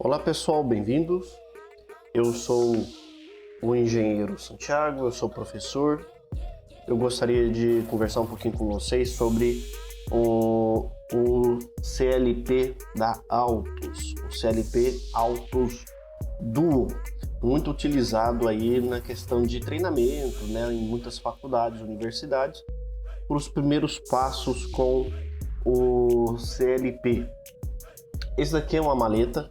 Olá pessoal, bem-vindos. Eu sou o engenheiro Santiago, eu sou professor. Eu gostaria de conversar um pouquinho com vocês sobre o CLP da Altus, o CLP Altus Duo, muito utilizado aí na questão de treinamento, né, em muitas faculdades, universidades, para os primeiros passos com o CLP. Esse daqui é uma maletinha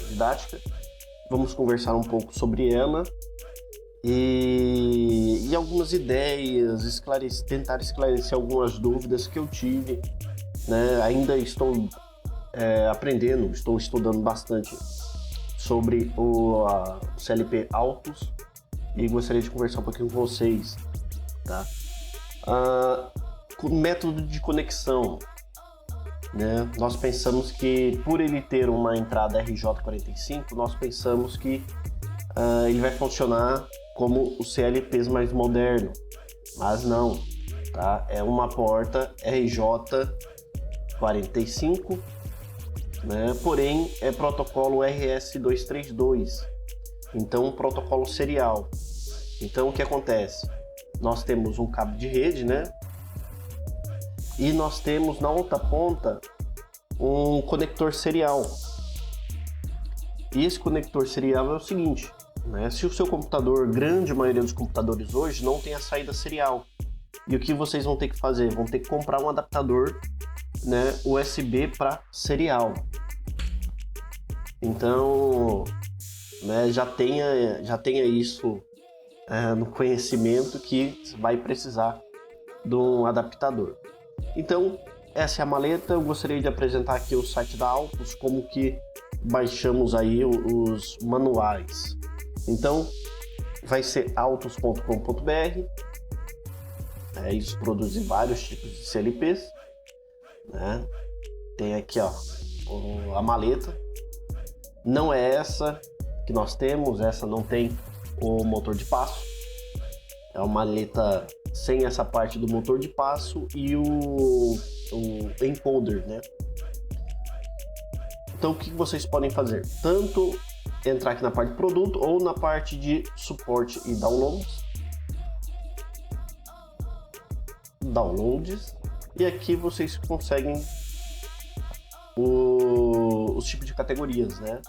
didática. Vamos conversar um pouco sobre ela e algumas ideias, tentar esclarecer algumas dúvidas que eu tive, né? Ainda estou aprendendo, estou estudando bastante sobre o CLP Altus e gostaria de conversar um pouquinho com vocês, tá? Com o método de conexão, né? Nós pensamos que por ele ter uma entrada RJ45, nós pensamos que ele vai funcionar como os CLPs mais modernos, mas não, tá? É uma porta RJ45, né? Porém é protocolo RS232, então protocolo serial. Então o que acontece? Nós temos um cabo de rede, né? E nós temos na outra ponta um conector serial. E esse conector serial é o seguinte, né? Se o seu computador, grande maioria dos computadores hoje, não tem a saída serial, e o que vocês vão ter que fazer? Vão ter que comprar um adaptador, né, USB para serial. Então, né, já tenha isso no conhecimento que vai precisar de um adaptador. Então, essa é a maleta. Eu gostaria de apresentar aqui o site da Altus, como que baixamos aí os manuais. Então, vai ser altus.com.br. Eles produzem vários tipos de CLPs, né? Tem aqui, ó, a maleta. Não é essa que nós temos, essa não tem o motor de passo. É uma maleta sem essa parte do motor de passo e o encoder, né? Então o que vocês podem fazer? Tanto entrar aqui na parte de produto ou na parte de suporte e downloads, e aqui vocês conseguem os tipos de categorias, né?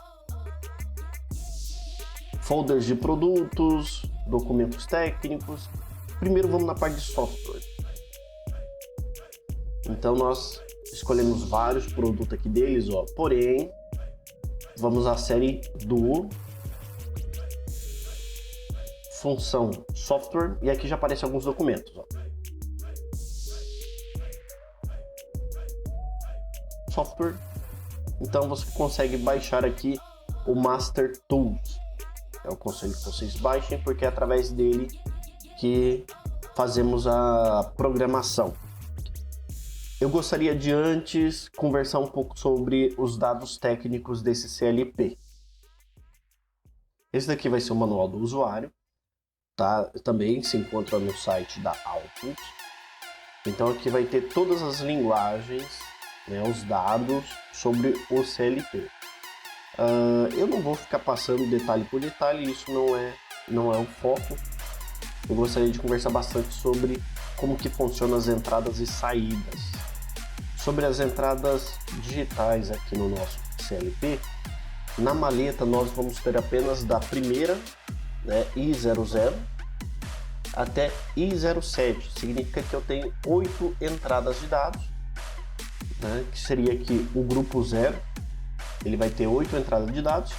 Folders de produtos, documentos técnicos. Primeiro vamos na parte de software. Então nós escolhemos vários produtos aqui deles, ó. Porém, vamos à série Duo, função software, e aqui já aparecem alguns documentos, ó. Software. Então você consegue baixar aqui o Master Tools. Eu aconselho que vocês baixem, porque é através dele que fazemos a programação. Eu gostaria de antes conversar um pouco sobre os dados técnicos desse CLP. Esse daqui vai ser o manual do usuário, tá? Também se encontra no site da Altus. Então aqui vai ter todas as linguagens, né, os dados sobre o CLP. Eu não vou ficar passando detalhe por detalhe, isso não é o foco. Eu gostaria de conversar bastante sobre como que funcionam as entradas e saídas. Sobre as entradas digitais aqui no nosso CLP, na maleta nós vamos ter apenas da primeira, né, I00 até I07. Significa que eu tenho 8 entradas de dados, né, que seria aqui o grupo 0. Ele vai ter 8 entradas de dados,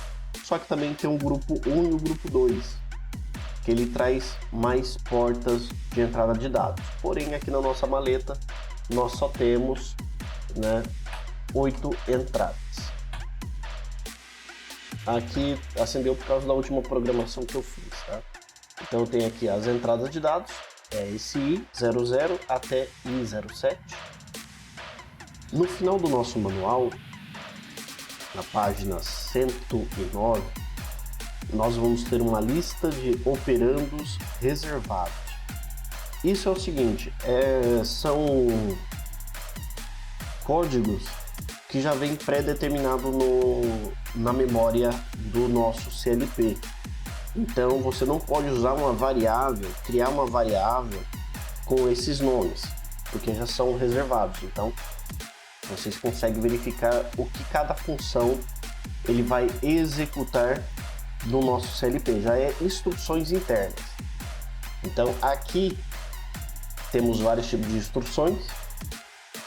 só que também tem um grupo 1 e o grupo 2, que ele traz mais portas de entrada de dados. Porém, aqui na nossa maleta, nós só temos, né, 8 entradas. Aqui acendeu por causa da última programação que eu fiz, tá? Então eu tenho aqui as entradas de dados, esse I00 até I07. No final do nosso manual, na página 109, nós vamos ter uma lista de operandos reservados. Isso é o seguinte, são códigos que já vem pré-determinado na memória do nosso CLP. Então você não pode usar uma variável, criar uma variável com esses nomes, porque já são reservados. Então vocês conseguem verificar o que cada função ele vai executar no nosso CLP, já é instruções internas. Então aqui temos vários tipos de instruções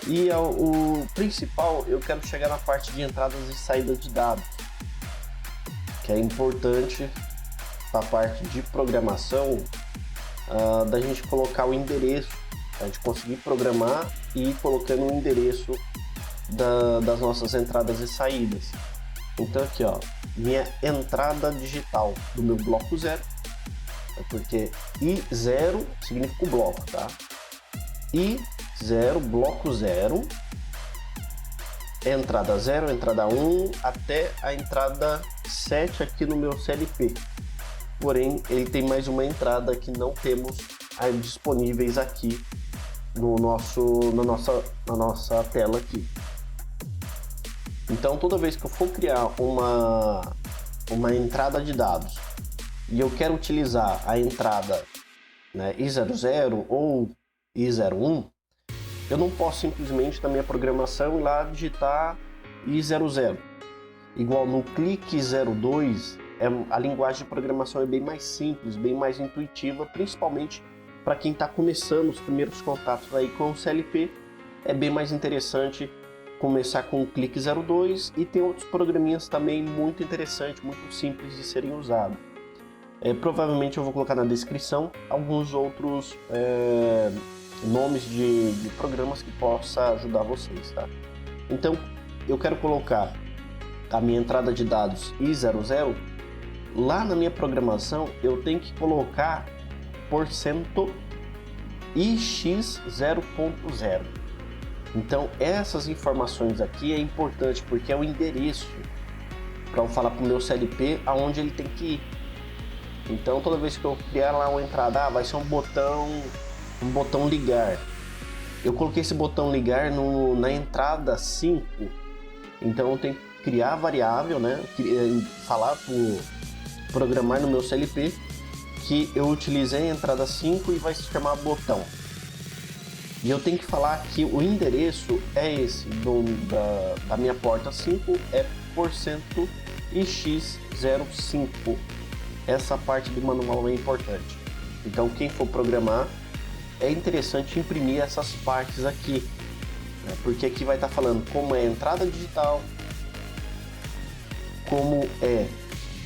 e o principal, eu quero chegar na parte de entradas e saídas de dados, que é importante para a parte de programação, da gente colocar o endereço, a gente conseguir programar e ir colocando o endereço das nossas entradas e saídas. Então aqui, ó, minha entrada digital do meu bloco 0, porque I0 significa o bloco, tá? I0, bloco 0, entrada 0, entrada 1, até a entrada 7 aqui no meu CLP. Porém, ele tem mais uma entrada que não temos disponíveis aqui na nossa tela aqui. Então, toda vez que eu for criar uma entrada de dados e eu quero utilizar a entrada, né, I00 ou I01, eu não posso simplesmente na minha programação ir lá digitar I00. Igual no clique 02, a linguagem de programação é bem mais simples, bem mais intuitiva, principalmente para quem está começando os primeiros contatos aí com o CLP. É bem mais interessante começar com o clique 02 e tem outros programinhas também muito interessantes, muito simples de serem usados. Provavelmente eu vou colocar na descrição alguns outros nomes de programas que possa ajudar vocês, tá? Então eu quero colocar a minha entrada de dados I00. Lá na minha programação eu tenho que colocar %ix0.0. Então essas informações aqui é importante porque é o endereço para eu falar para o meu CLP aonde ele tem que ir. Então toda vez que eu criar lá uma entrada, vai ser um botão ligar. Eu coloquei esse botão ligar na entrada 5. Então eu tenho que criar a variável, né? Programar no meu CLP que eu utilizei a entrada 5 e vai se chamar botão. E eu tenho que falar que o endereço é esse, da minha porta 5 é %ix05. Essa parte do manual é importante. Então quem for programar, é interessante imprimir essas partes aqui, né? Porque aqui vai estar falando como é a entrada digital, como é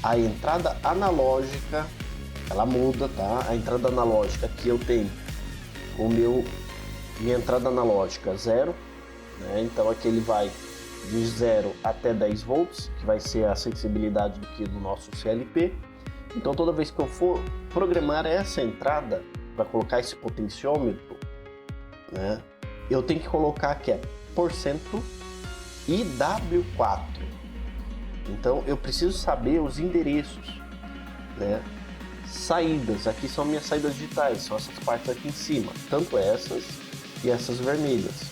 a entrada analógica, ela muda, tá? A entrada analógica aqui eu tenho minha entrada analógica 0, né? Então aqui ele vai de 0 até 10 volts, que vai ser a sensibilidade do nosso CLP. Então toda vez que eu for programar essa entrada para colocar esse potenciômetro, né, eu tenho que colocar que é %IW4. Então eu preciso saber os endereços, né? Saídas, aqui são minhas saídas digitais, são essas partes aqui em cima, tanto essas e essas vermelhas,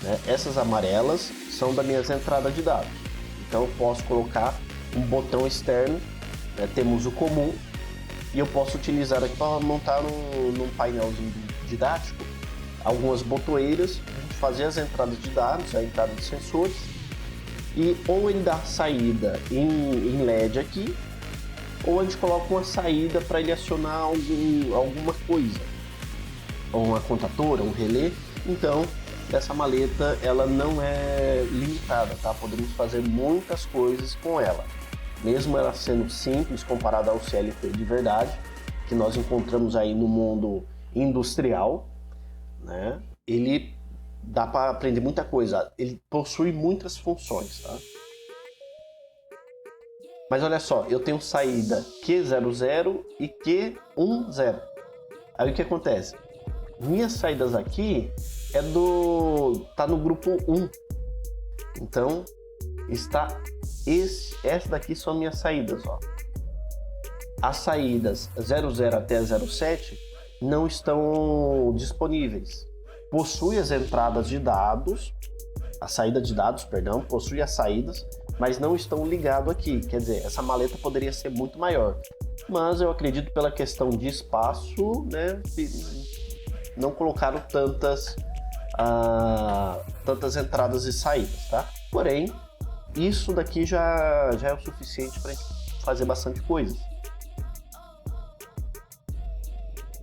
né? Essas amarelas são das minhas entradas de dados. Então eu posso colocar um botão externo, né? Temos o comum, e eu posso utilizar aqui para montar num painelzinho didático algumas botoeiras, fazer as entradas de dados, a entrada de sensores, e ou ele dá saída em LED aqui, ou a gente coloca uma saída para ele acionar alguma coisa, ou uma contatora, um relé. Então essa maleta ela não é limitada, tá? Podemos fazer muitas coisas com ela. Mesmo ela sendo simples comparada ao CLP de verdade, que nós encontramos aí no mundo industrial, né? Ele dá para aprender muita coisa, ele possui muitas funções, tá? Mas olha só, eu tenho saída Q00 e Q10. Aí o que acontece? Minhas saídas aqui tá no grupo 1. Então essa daqui são minhas saídas, ó. As saídas 00 até 07 não estão disponíveis. Possui as entradas de dados, a saída de dados, perdão, possui as saídas, mas não estão ligados aqui. Quer dizer, essa maleta poderia ser muito maior. Mas eu acredito pela questão de espaço, né, não colocaram tantas entradas e saídas, tá? Porém, isso daqui já é o suficiente para fazer bastante coisa.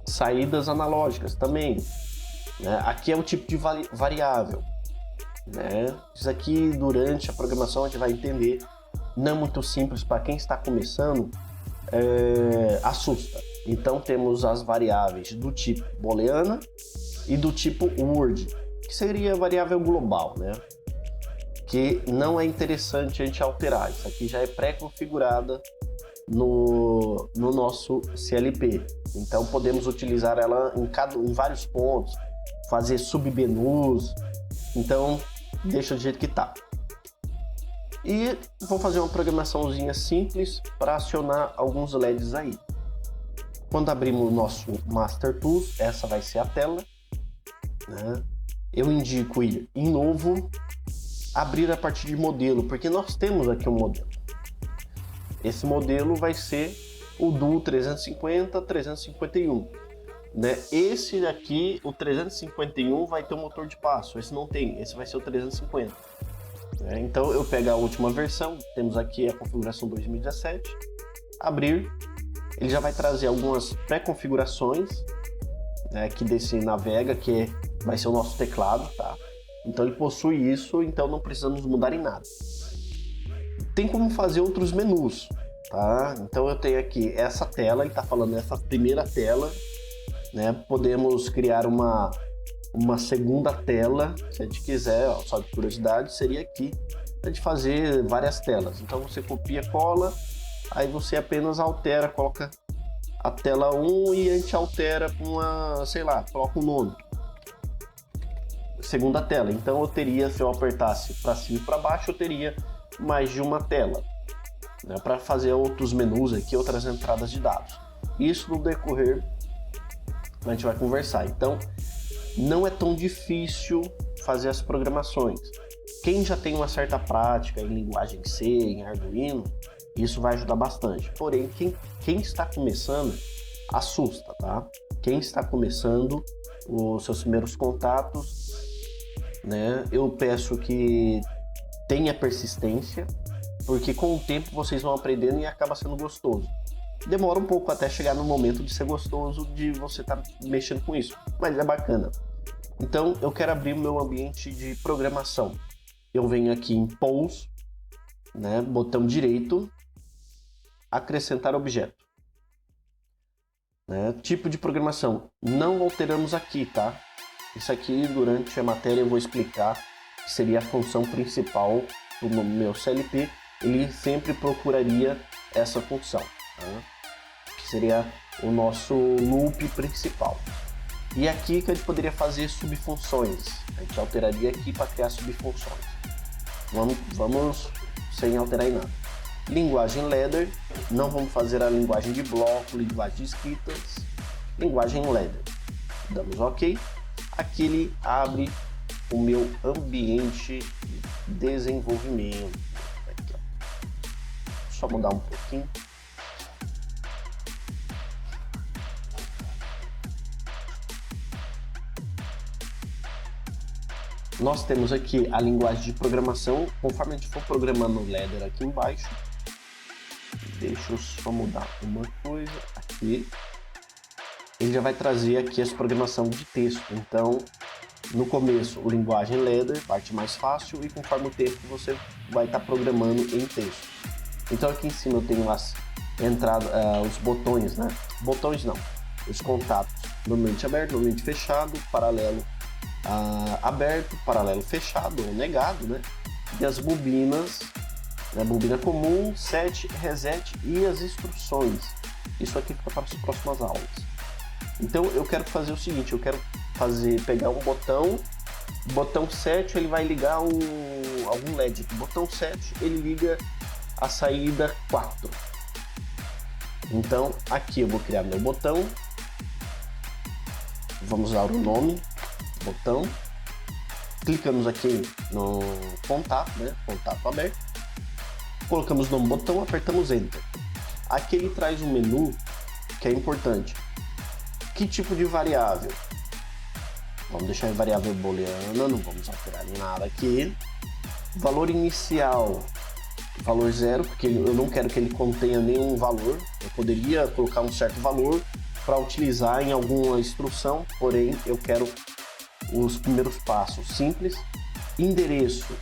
Saídas analógicas também, né? Aqui é o tipo de variável, né? Isso aqui durante a programação a gente vai entender, não é muito simples para quem está começando, assusta. Então temos as variáveis do tipo booleana e do tipo word, que seria variável global, né? Que não é interessante a gente alterar. Isso aqui já é pré-configurada no nosso CLP. Então podemos utilizar ela em vários pontos, fazer submenus. Então deixa do jeito que tá. E vou fazer uma programaçãozinha simples para acionar alguns LEDs aí. Quando abrimos o nosso Master Tools, essa vai ser a tela, né? Eu indico ir em novo, abrir a partir de modelo, porque nós temos aqui um modelo. Esse modelo vai ser o Duo 350-351, né? Esse aqui, o 351, vai ter um motor de passo, esse não tem, esse vai ser o 350. Né? Então eu pego a última versão, temos aqui a configuração 2017, abrir, ele já vai trazer algumas pré-configurações, né, que desse navega, que vai ser o nosso teclado, tá? Então ele possui isso, então não precisamos mudar em nada. Tem como fazer outros menus, tá? Então eu tenho aqui essa tela, ele está falando essa primeira tela, né? Podemos criar uma segunda tela, se a gente quiser, ó, só de curiosidade, seria aqui a gente fazer várias telas. Então você copia, cola, aí você apenas altera, coloca a tela 1 e a gente altera com uma, sei lá, coloca um nome. Segunda tela. Então eu teria, se eu apertasse para cima e para baixo, eu teria mais de uma tela, né, para fazer outros menus aqui, outras entradas de dados. Isso no decorrer a gente vai conversar. Então não é tão difícil fazer as programações. Quem já tem uma certa prática em linguagem C, em Arduino, isso vai ajudar bastante. Porém, quem está começando, assusta, tá? Quem está começando, os seus primeiros contatos, né? Eu peço que tenha persistência, porque com o tempo vocês vão aprendendo e acaba sendo gostoso. Demora um pouco até chegar no momento de ser gostoso, de você estar mexendo com isso, mas é bacana. Então, eu quero abrir o meu ambiente de programação. Eu venho aqui em Pools, né? Botão direito, acrescentar objeto, né? Tipo de programação, não alteramos aqui, tá? Isso aqui durante a matéria eu vou explicar, que seria a função principal do meu CLP, ele sempre procuraria essa função, tá? Que seria o nosso loop principal. E aqui que a gente poderia fazer subfunções, a gente alteraria aqui para criar subfunções. Vamos sem alterar em nada. Linguagem ladder, não vamos fazer a linguagem de bloco, linguagem de escritas, linguagem ladder. Damos OK. Aqui ele abre o meu ambiente de desenvolvimento. Aqui, ó. Só mudar um pouquinho. Nós temos aqui a linguagem de programação, conforme a gente for programando o ladder aqui embaixo. Deixa eu só mudar uma coisa aqui. Ele já vai trazer aqui as programação de texto. Então, no começo, o linguagem ladder, parte mais fácil, e conforme o tempo você vai estar programando em texto. Então aqui em cima eu tenho as entradas, os botões, né? Botões não, os contatos no ambiente aberto, no ambiente fechado, paralelo aberto, paralelo fechado ou negado, né? E as bobinas, né? Bobina comum, set, reset e as instruções. Isso aqui fica para as próximas aulas. Então eu quero fazer o seguinte, eu quero pegar um botão set, ele vai ligar algum LED aqui. Botão set, ele liga a saída 4. Então aqui eu vou criar meu botão, vamos dar o nome, botão, Clicamos aqui no contato, né? Contato aberto. Colocamos no botão, apertamos Enter. Aqui ele traz um menu que é importante. Que tipo de variável? Vamos deixar em variável booleana, não vamos alterar em nada aqui. Valor inicial, valor 0, porque eu não quero que ele contenha nenhum valor. Eu poderia colocar um certo valor para utilizar em alguma instrução, porém eu quero os primeiros passos simples. Endereço,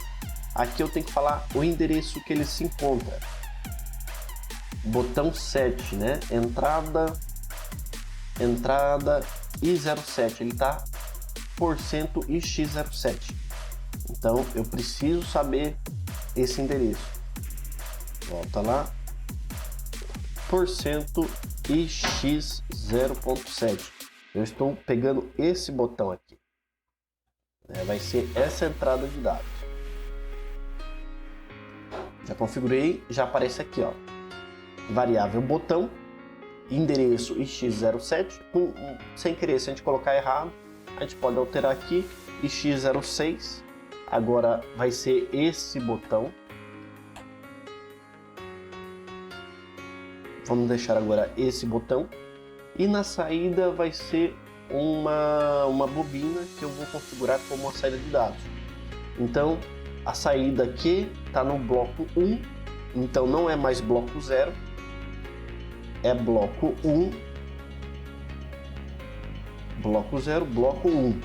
aqui eu tenho que falar o endereço que ele se encontra. Botão 7, né? Entrada I07, ele está % ix07. Então eu preciso saber esse endereço. Volta lá, % ix0.7. Eu estou pegando esse botão aqui. Vai ser essa entrada de dados. Já configurei, já aparece aqui, ó. Variável botão, endereço ix07. Sem querer, se a gente colocar errado, a gente pode alterar aqui, ix06. Agora vai ser esse botão. Vamos deixar agora esse botão. E na saída vai ser uma bobina que eu vou configurar como uma saída de dados. Então a saída aqui está no bloco 1. Então não é mais bloco 0. É bloco 1. Bloco 0, bloco 1.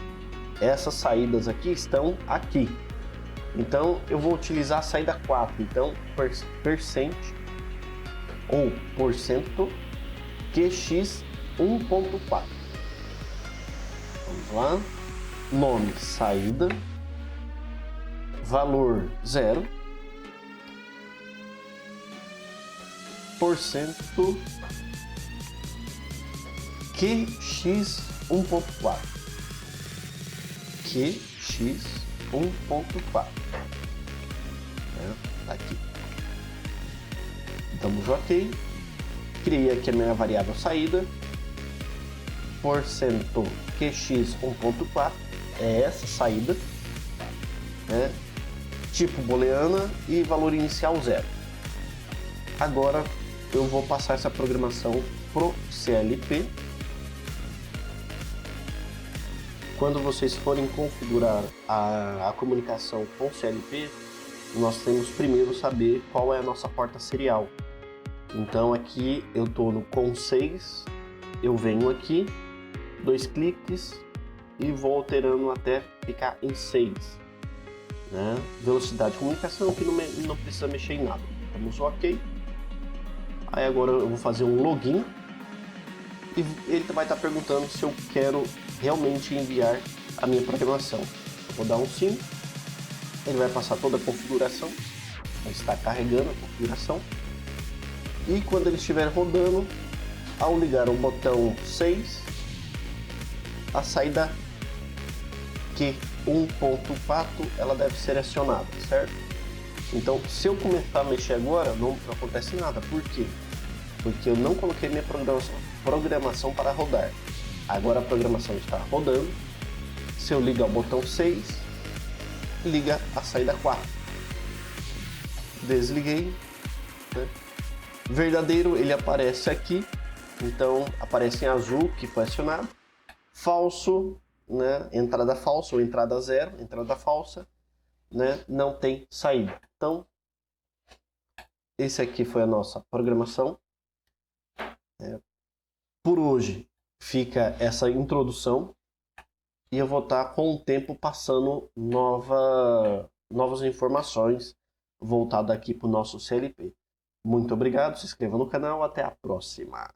Essas saídas aqui estão aqui. Então eu vou utilizar a saída 4. Então percent ou porcento QX 1.4. Vamos lá. Nome, saída. Valor 0. Porcento QX 1.4. QX 1.4. Tá aqui. Damos OK. Criei aqui a minha variável saída. Porcento QX 1.4 é essa saída, né? Tipo booleana e valor inicial 0. Agora eu vou passar essa programação pro CLP. Quando vocês forem configurar a comunicação com o CLP, nós temos primeiro saber qual é a nossa porta serial. Então aqui eu estou no COM 6, eu venho aqui, 2 cliques e vou alterando até ficar em 6. Né? Velocidade de comunicação que não precisa mexer em nada. Damos OK. Aí agora eu vou fazer um login e ele vai estar perguntando se eu quero realmente enviar a minha programação. Eu vou dar um sim. Ele vai passar toda a configuração. Vai estar carregando a configuração. E quando ele estiver rodando, ao ligar o botão 6, a saída Q1.4 ela deve ser acionada, certo? Então, se eu começar a mexer agora, não acontece nada. Por quê? Porque eu não coloquei minha programação para rodar. Agora a programação está rodando. Se eu ligar o botão 6, liga a saída 4. Desliguei, né? Verdadeiro, ele aparece aqui. Então, aparece em azul que foi acionado. Falso, né? Entrada falsa ou entrada 0, entrada falsa, né? Não tem saída. Então, esse aqui foi a nossa programação. Por hoje fica essa introdução e eu vou estar com o tempo passando novas informações voltadas aqui para o nosso CLP. Muito obrigado, se inscreva no canal, até a próxima.